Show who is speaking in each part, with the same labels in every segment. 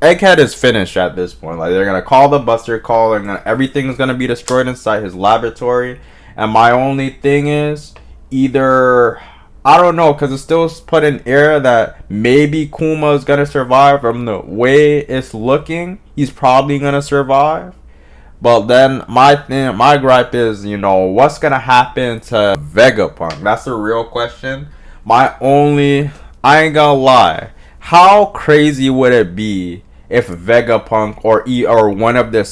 Speaker 1: Egghead is finished at this point. Like, they're gonna call the Buster Call, and everything's gonna be destroyed inside his laboratory. And my only thing is, either I don't know, because it's still put in air that maybe Kuma is gonna survive. From the way it's looking, he's probably gonna survive. But then my gripe is, what's gonna happen to Vegapunk? That's the real question. I ain't gonna lie. How crazy would it be if Vegapunk or one of the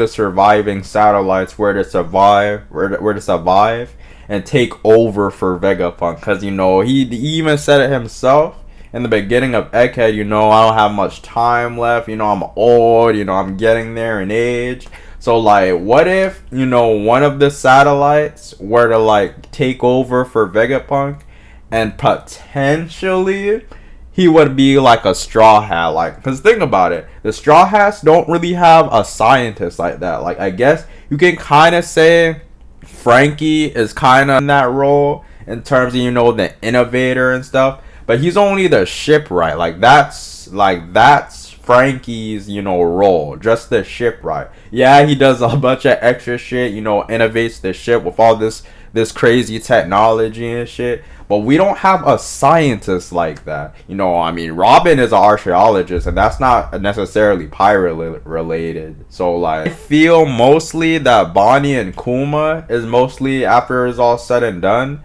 Speaker 1: surviving satellites were to survive and take over for Vegapunk? Because he even said it himself in the beginning of Egghead, I don't have much time left. I'm old. I'm getting there in age. So, like, what if, one of the satellites were to, like, take over for Vegapunk, and potentially he would be like a Straw Hat. Like, because think about it. The Straw Hats don't really have a scientist like that. Like, I guess you can kind of say Frankie is kind of in that role in terms of, the innovator and stuff. But he's only the shipwright. That's Frankie's, role. Just the shipwright. Yeah, he does a bunch of extra shit, innovates the ship with all this crazy technology and shit. But we don't have a scientist like that. Robin is an archaeologist, and that's not necessarily pirate related. So, like, I feel mostly that Bonnie and Kuma is mostly, after it's all said and done,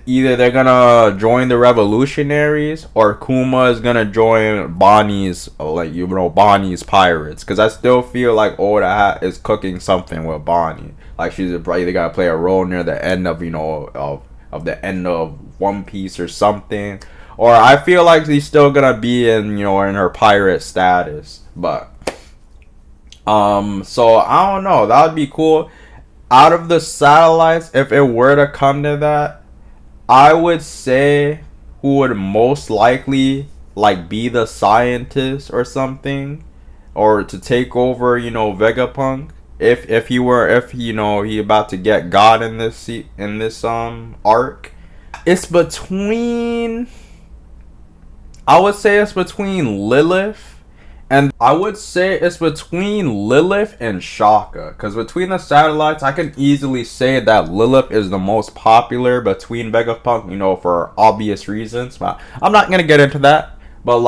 Speaker 1: either they're gonna join the revolutionaries, or Kuma is gonna join Bonnie's Bonnie's pirates, because I still feel like Oda Hat is cooking something with Bonnie. Like, she's probably gonna play a role near the end of of the end of One Piece or something, or I feel like he's still gonna be in in her pirate status. But so I don't know, that would be cool. Out of the satellites, if it were to come to that, I would say who would most likely be the scientist or something, or to take over, Vegapunk. If he about to get God in this arc, it's between, I would say it's between Lilith. And I would say it's between Lilith and Shaka. Because between the satellites, I can easily say that Lilith is the most popular between Vegapunk, for obvious reasons. But I'm not going to get into that. But,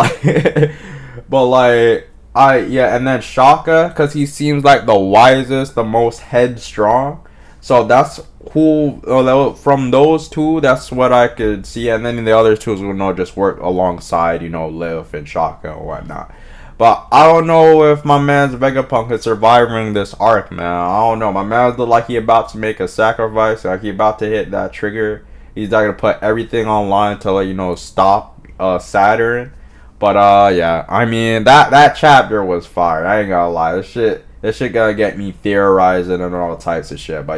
Speaker 1: and then Shaka, because he seems like the wisest, the most headstrong. So that's from those two, that's what I could see. And then the other two will just work alongside, Lilith and Shaka and whatnot. But I don't know if my man's Vegapunk is surviving this arc, man. I don't know. My man's look like he about to make a sacrifice. Like, he about to hit that trigger. He's not going to put everything online to, stop Saturn. But, yeah. I mean, that chapter was fire. I ain't gonna lie. This shit gonna get me theorizing and all types of shit. But